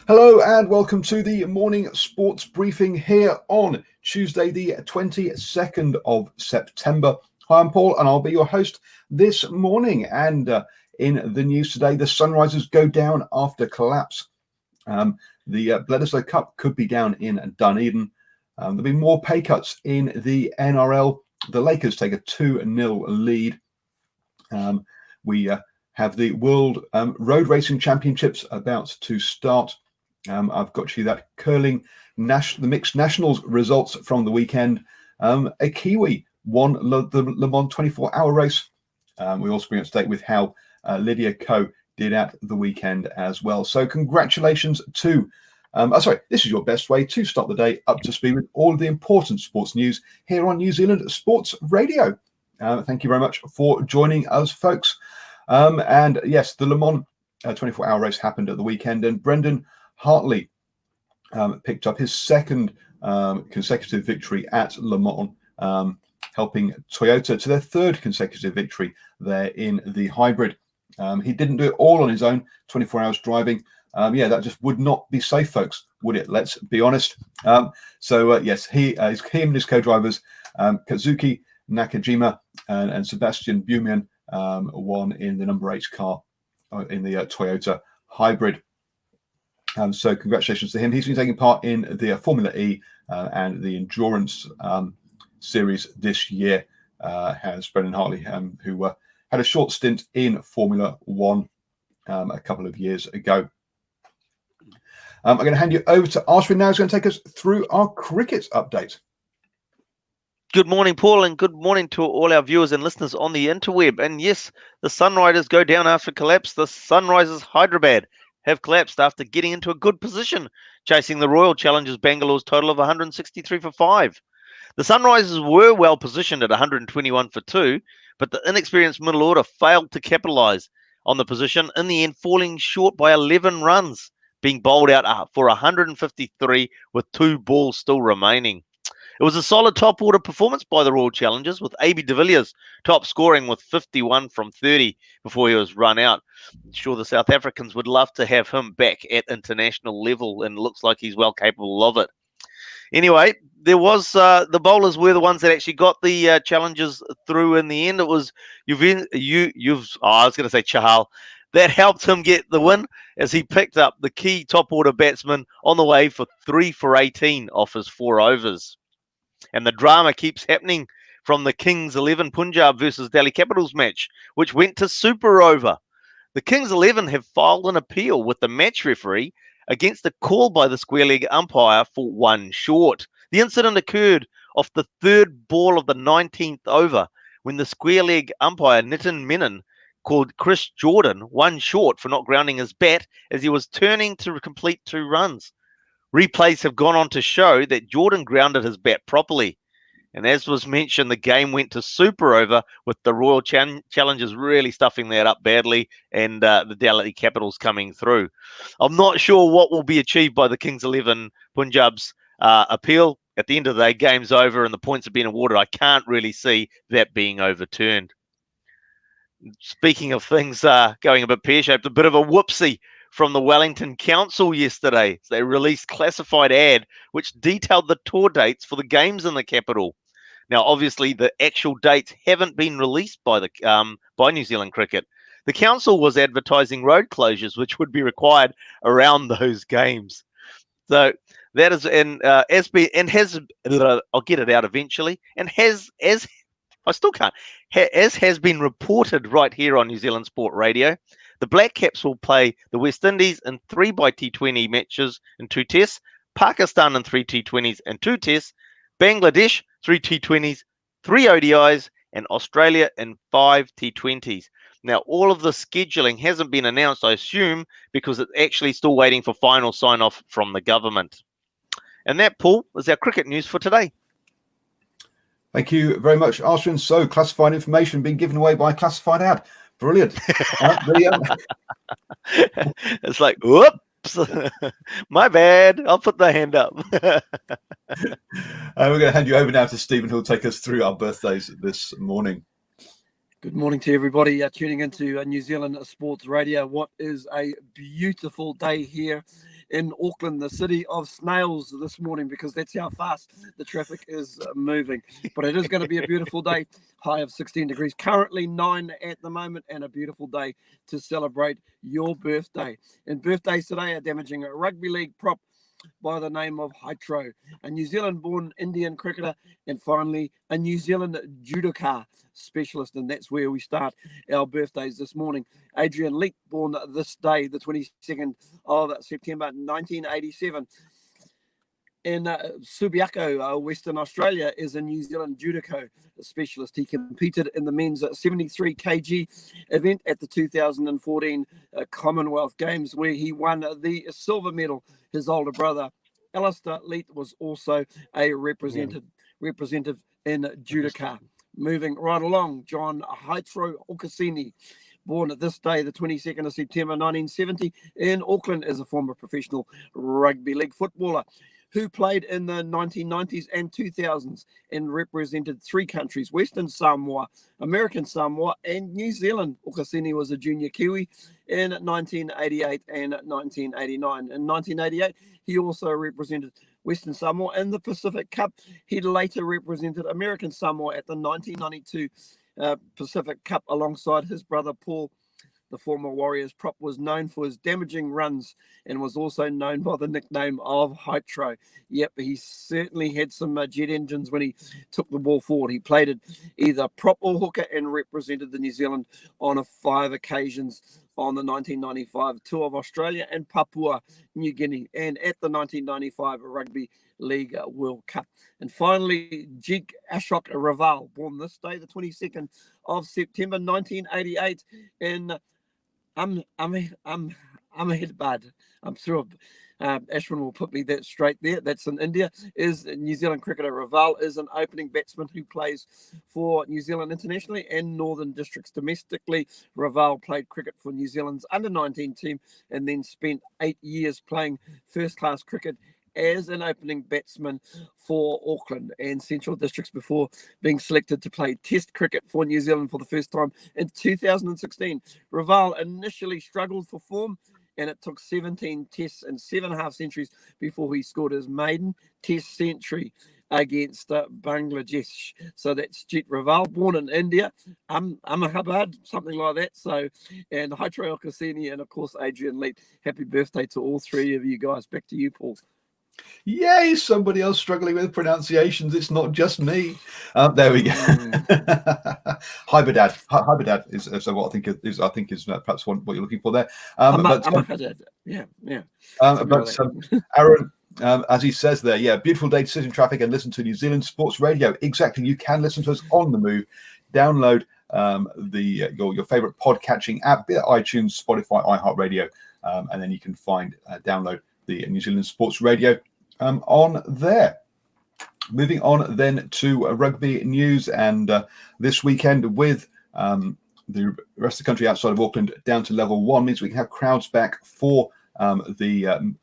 Hello and welcome to the morning sports briefing here on Tuesday, the 22nd of September. Hi, I'm Paul and I'll be your host this morning. And in the news today, the Sunrisers go down after collapse. The Bledisloe Cup could be down in Dunedin. There'll be more pay cuts in the NRL. The Lakers take a 2-0 lead. We have the World Road Racing Championships about to start. I've got you that curling, the mixed nationals results from the weekend. A Kiwi won the Le Mans 24-hour race. We also bring up to date with how Lydia Ko did at the weekend as well. So congratulations to, this is your best way to start the day up to speed with all of the important sports news here on New Zealand Sports Radio. Thank you very much for joining us, folks. And yes, the Le Mans 24-hour race happened at the weekend, and Brendan Hartley picked up his second consecutive victory at Le Mans, helping Toyota to their third consecutive victory there in the hybrid. He didn't do it all on his own, 24 hours driving. That just would not be safe, folks, would it? Let's be honest. Yes, him and his co-drivers, Kazuki Nakajima and Sebastian Bumian, won in the number 8 car in the Toyota hybrid. So congratulations to him. He's been taking part in the Formula E and the Endurance series this year, has Brendan Hartley, who had a short stint in Formula One a couple of years ago. I'm going to hand you over to Ashwin now. He's going to take us through our cricket update. Good morning, Paul, and good morning to all our viewers and listeners on the interweb. And yes, the Sunriders go down after collapse. The Sunrisers Hyderabad have collapsed after getting into a good position, chasing the Royal Challengers Bangalore's total of 163 for 5. The Sunrisers were well positioned at 121 for 2, but the inexperienced middle order failed to capitalise on the position, in the end falling short by 11 runs, being bowled out for 153 with 2 balls still remaining. It was a solid top order performance by the Royal Challengers, with AB de Villiers top scoring with 51 from 30 before he was run out. I'm sure the South Africans would love to have him back at international level, and it looks like he's well capable of it. Anyway, there was the bowlers were the ones that actually got the Challengers through in the end. It was Chahal that helped him get the win, as he picked up the key top order batsman on the way for 3 for 18 off his 4 overs. And the drama keeps happening from the Kings 11 Punjab versus Delhi Capitals match, which went to super over. The Kings 11 have filed an appeal with the match referee against a call by the square leg umpire for 1 short. The incident occurred off the 3rd ball of the 19th over, when the square leg umpire Nitin Menon called Chris Jordan 1 short for not grounding his bat as he was turning to complete 2 runs. Replays have gone on to show that Jordan grounded his bat properly. And as was mentioned, the game went to super over, with the Royal Challengers really stuffing that up badly, and the Delhi Capitals coming through. I'm not sure what will be achieved by the Kings 11 Punjab's appeal. At the end of the day, game's over and the points have been awarded. I can't really see that being overturned. Speaking of things going a bit pear-shaped, a bit of a whoopsie from the Wellington Council yesterday. They released classified ad which detailed the tour dates for the games in the capital. Now, obviously, the actual dates haven't been released by New Zealand Cricket. The council was advertising road closures which would be required around those games. So that is, I'll get it out eventually, and has been reported right here on New Zealand Sport Radio, the Black Caps will play the West Indies in 3 T20 matches and 2 tests, Pakistan in 3 T20s and 2 tests, Bangladesh 3 T20s, 3 ODIs, and Australia in 5 T20s. Now, all of the scheduling hasn't been announced, I assume, because it's actually still waiting for final sign-off from the government. And that, Paul, is our cricket news for today. Thank you very much, Ashwin. So, classified information being given away by a classified ad. Brilliant. It's like, whoops, my bad. I'll put the hand up. We're going to hand you over now to Stephen, who'll take us through our birthdays this morning. Good morning to everybody tuning into New Zealand Sports Radio. What is a beautiful day here in Auckland, the city of snails, this morning, because that's how fast the traffic is moving. But it is going to be a beautiful day, high of 16 degrees, currently 9 at the moment, and a beautiful day to celebrate your birthday. And birthdays today are damaging a rugby league prop by the name of Hydro, a New Zealand-born Indian cricketer, and finally a New Zealand judoka specialist, and that's where we start our birthdays this morning. Adrian Leet, born this day, the 22nd of September 1987. In Subiaco, Western Australia, is a New Zealand judoka specialist. He competed in the men's 73 kg event at the 2014 Commonwealth Games, where he won the silver medal. His older brother, Alistair Leet, was also a representative in judoka. Moving right along, John Haitro Okasini, born this day, the 22nd of September 1970, in Auckland, is a former professional rugby league footballer who played in the 1990s and 2000s and represented three countries: Western Samoa, American Samoa, and New Zealand. Okasini was a junior Kiwi in 1988 and 1989. In 1988, he also represented Western Samoa in the Pacific Cup. He later represented American Samoa at the 1992 Pacific Cup alongside his brother Paul. The former Warriors prop was known for his damaging runs and was also known by the nickname of Hydro. Yep, he certainly had some jet engines when he took the ball forward. He played at either prop or hooker and represented the New Zealand on 5 occasions on the 1995 tour of Australia and Papua New Guinea, and at the 1995 Rugby League World Cup. And finally, Jig Ashok Raval, born this day, the 22nd of September 1988, in Ahmedabad. I'm sure Ashwin will put me that straight there. That's in India. Is New Zealand cricketer. Raval is an opening batsman who plays for New Zealand internationally and Northern Districts domestically. Raval played cricket for New Zealand's under-19 team and then spent 8 years playing first-class cricket as an opening batsman for Auckland and Central Districts before being selected to play Test cricket for New Zealand for the first time in 2016. Raval initially struggled for form, and it took 17 tests and 7.5 centuries before he scored his maiden Test century against Bangladesh. So that's Jit Raval, born in India, Ahmedabad, something like that. So, and Hydro Okasini, and of course Adrian Leet. Happy birthday to all three of you guys. Back to you, Paul. Yay, somebody else struggling with pronunciations. It's not just me. There we go. Hybridad. Hybridad is what I think is perhaps what you're looking for there. Yeah. Aaron, as he says there, yeah, beautiful day to sit in traffic and listen to New Zealand Sports Radio. Exactly. You can listen to us on the move. Download your favorite podcatching app, be it iTunes, Spotify, iHeartRadio, and then you can download the New Zealand Sports Radio on there. Moving on then to rugby news, and this weekend with the rest of the country outside of Auckland down to level 1 means we can have crowds back for the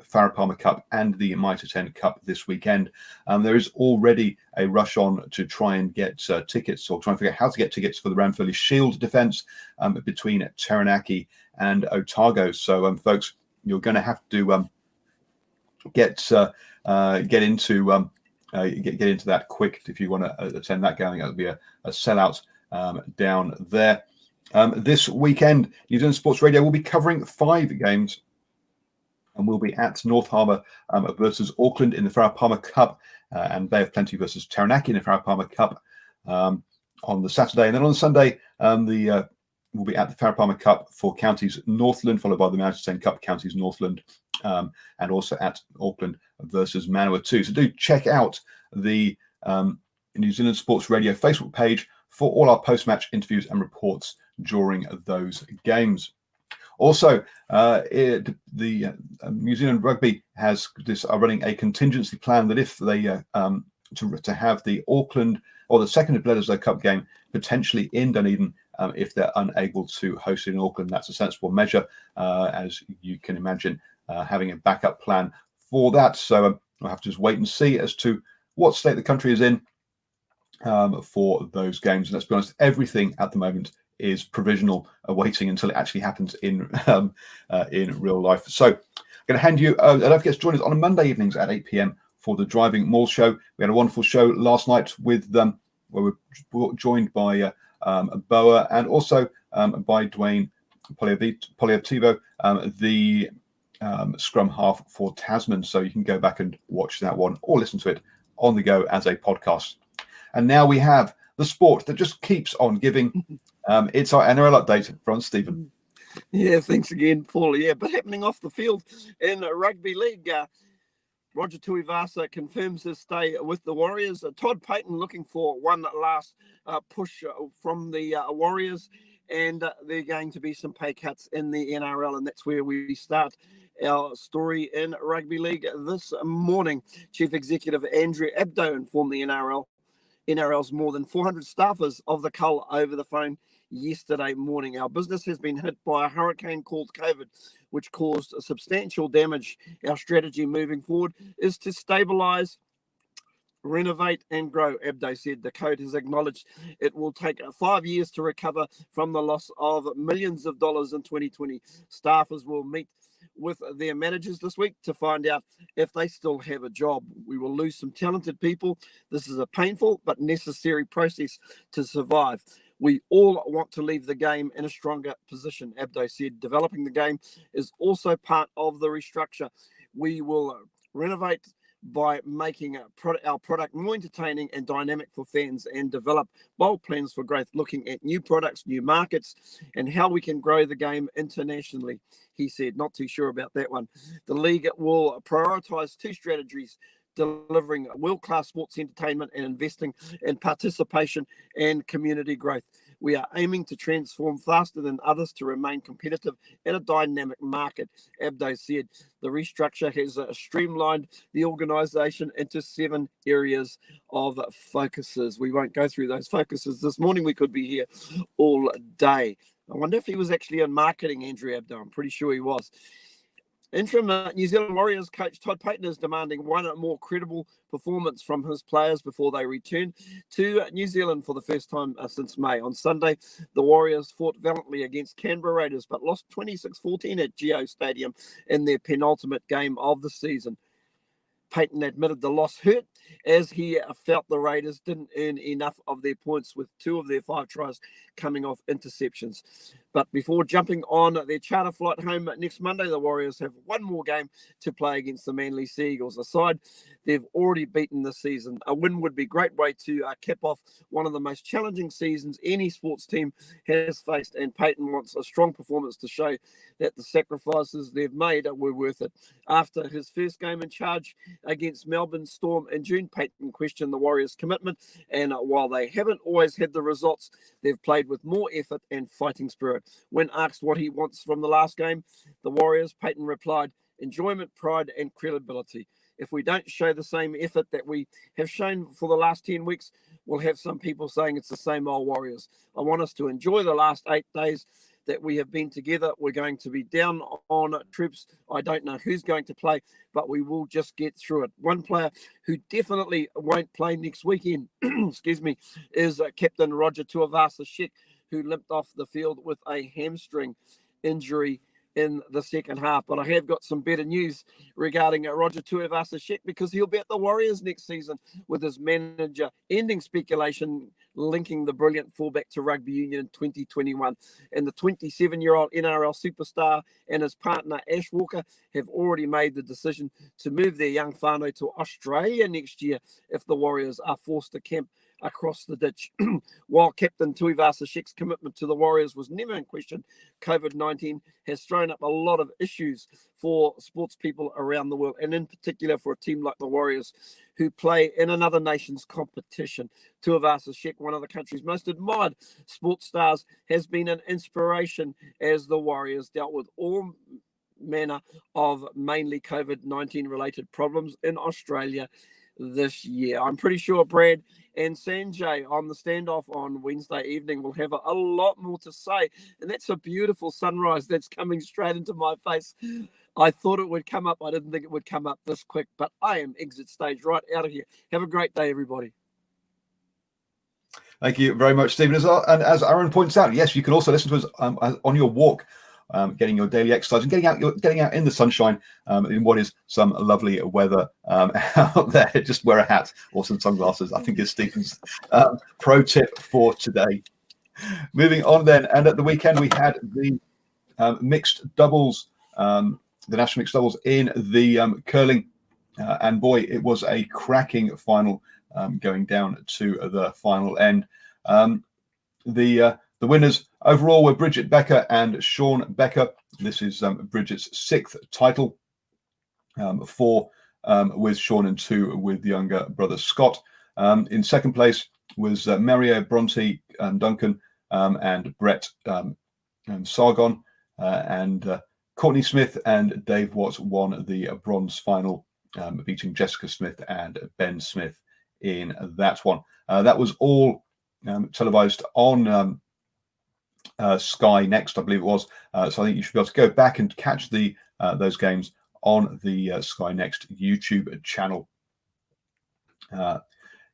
Farah Palmer Cup and the Mitre 10 Cup this weekend. There is already a rush on to try and get tickets, or try and figure out how to get tickets for the Ranfurly Shield defence between Taranaki and Otago. So, folks, you're going to have to get into that quick if you want to attend that game. That'll be a sellout down there. This weekend, New Zealand Sports Radio will be covering 5 games, and we'll be at North Harbour versus Auckland in the Farah Palmer Cup, and Bay of Plenty versus Taranaki in the Farah Palmer Cup on the Saturday, and then on Sunday, we'll be at the Farah Palmer Cup for Counties Northland, followed by the Mitre 10 Cup Counties Northland, and also at Auckland versus Manawatu. So do check out the New Zealand Sports Radio Facebook page for all our post-match interviews and reports during those games. Also, the New Zealand Rugby are running a contingency plan that if they to have the Auckland or the second Bledisloe Cup game potentially in Dunedin, if they're unable to host it in Auckland. That's a sensible measure, as you can imagine, having a backup plan for that. So we'll have to just wait and see as to what state the country is in for those games. And let's be honest, everything at the moment is provisional, waiting until it actually happens in real life. So Going to hand you, don't forget to join us on a Monday evenings at 8 p.m. for the Driving Mall Show. We had a wonderful show last night with where we were joined by Boa and also by Dwayne Poliativo, the scrum half for Tasman. So you can go back and watch that one or listen to it on the go as a podcast. And now we have the sport that just keeps on giving. It's our NRL update from Stephen. Yeah, thanks again, Paul. Yeah, but happening off the field in Rugby League, Roger Tuivasa confirms his stay with the Warriors. Todd Payten looking for one last push from the Warriors, and there are going to be some pay cuts in the NRL, and that's where we start our story in Rugby League this morning. Chief Executive Andrew Abdo informed the NRL's more than 400 staffers of the cull over the phone yesterday morning. Our business has been hit by a hurricane called COVID, which caused substantial damage. Our strategy moving forward is to stabilise, renovate and grow, Abdo said. The code has acknowledged it will take 5 years to recover from the loss of millions of dollars in 2020. Staffers will meet with their managers this week to find out if they still have a job. We will lose some talented people. This is a painful but necessary process to survive. We all want to leave the game in a stronger position, Abdo said. Developing the game is also part of the restructure. We will renovate by making our product more entertaining and dynamic for fans and develop bold plans for growth, looking at new products, new markets, and how we can grow the game internationally, he said. Not too sure about that one. The league will prioritise two strategies: delivering world-class sports entertainment and investing in participation and community growth. We are aiming to transform faster than others to remain competitive in a dynamic market, Abdo said. The restructure has streamlined the organisation into 7 areas of focuses. We won't go through those focuses this morning. We could be here all day. I wonder if he was actually in marketing, Andrew Abdo. I'm pretty sure he was. Interim New Zealand Warriors coach Todd Payten is demanding one more credible performance from his players before they return to New Zealand for the first time since May. On Sunday, the Warriors fought valiantly against Canberra Raiders but lost 26-14 at Geo Stadium in their penultimate game of the season. Payten admitted the loss hurt as he felt the Raiders didn't earn enough of their points, with 2 of their 5 tries coming off interceptions. But before jumping on their charter flight home next Monday, the Warriors have one more game to play against the Manly Sea Eagles, a side they've already beaten this season. A win would be a great way to cap off one of the most challenging seasons any sports team has faced, and Payten wants a strong performance to show that the sacrifices they've made were worth it. After his first game in charge against Melbourne Storm in June, Payten questioned the Warriors' commitment, and while they haven't always had the results, they've played with more effort and fighting spirit. When asked what he wants from the last game, the Warriors, Payten replied, enjoyment, pride and credibility. If we don't show the same effort that we have shown for the last 10 weeks, we'll have some people saying it's the same old Warriors. I want us to enjoy the last 8 days that we have been together. We're going to be down on troops. I don't know who's going to play, but we will just get through it. One player who definitely won't play next weekend, excuse me, is Captain Roger Tuivasa-Sheck, who limped off the field with a hamstring injury in the second half. But I have got some better news regarding Roger Tuivasa-Sheck, because he'll be at the Warriors next season, with his manager ending speculation linking the brilliant fullback to rugby union in 2021. And the 27-year-old NRL superstar and his partner Ash Walker have already made the decision to move their young whānau to Australia next year if the Warriors are forced to camp across the ditch. While Captain Tuivasa-Sheck's commitment to the Warriors was never in question, COVID-19 has thrown up a lot of issues for sports people around the world, and in particular for a team like the Warriors, who play in another nation's competition. Tuivasa-Sheck, one of the country's most admired sports stars, has been an inspiration as the Warriors dealt with all manner of mainly COVID-19 related problems in Australia this year. I'm pretty sure Brad and Sanjay on the standoff on Wednesday evening will have a lot more to say, and that's a beautiful sunrise that's coming straight into my face. I thought it would come up. I didn't think it would come up this quick, but I am exit stage right out of here. Have a great day, everybody. Thank you very much, Stephen. And as Aaron points out, yes, you can also listen to us on your walk getting your daily exercise and getting out in the sunshine in what is some lovely weather out there. Just wear a hat or some sunglasses, I think is Stephen's pro tip for today. Moving on then, and at the weekend we had the mixed doubles, the national mixed doubles in the curling, and boy, it was a cracking final going down to the final end. The winners overall were Bridget Becker and Sean Becker. This is Bridget's 6th title, 4 with Sean and 2 with younger brother Scott. In second place was Mario Bronte Duncan and Brett Sargon, and Courtney Smith and Dave Watts won the bronze final, beating Jessica Smith and Ben Smith in that one. That was all televised on Sky Next, I believe it was. So I think you should be able to go back and catch those games on the Sky Next YouTube channel.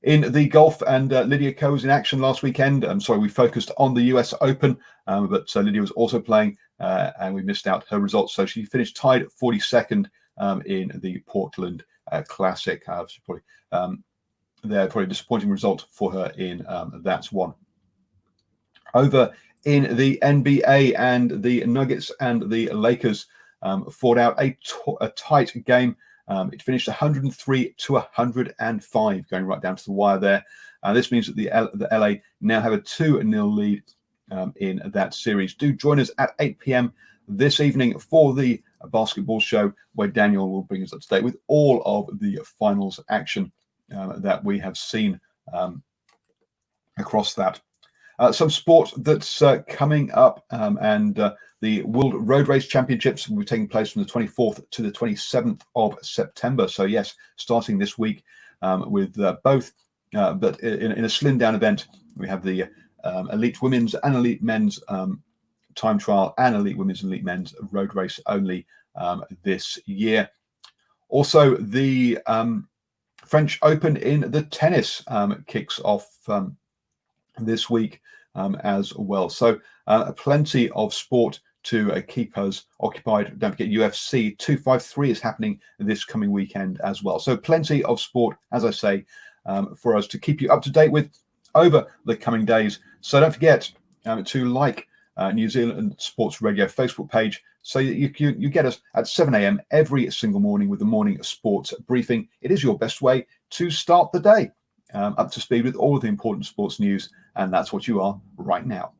In the golf, and Lydia Ko was in action last weekend. I'm sorry, we focused on the US Open, but Lydia was also playing, and we missed out her results. So she finished tied at 42nd in the Portland Classic. Probably a disappointing result for her in that one. Over in the NBA, and the Nuggets and the Lakers fought out a tight game. It finished 103-105, going right down to the wire there. This means that the LA now have a 2-0 lead in that series. Do join us at 8 p.m. this evening for the basketball show, where Daniel will bring us up to date with all of the finals action that we have seen across that. Some sport that's coming up, and the World Road Race Championships will be taking place from the 24th to the 27th of September. So yes, starting this week with both, but in a slimmed down event, we have the elite women's and elite men's time trial, and elite women's and elite men's road race only this year. Also, the French Open in the tennis kicks off this week as well. So plenty of sport to keep us occupied. Don't forget, UFC 253 is happening this coming weekend as well. So plenty of sport, as I say, for us to keep you up to date with over the coming days. So don't forget to like New Zealand Sports Radio Facebook page, so that you get us at 7 a.m. every single morning with the morning sports briefing. It is your best way to start the day, up to speed with all of the important sports news, and that's what you are right now.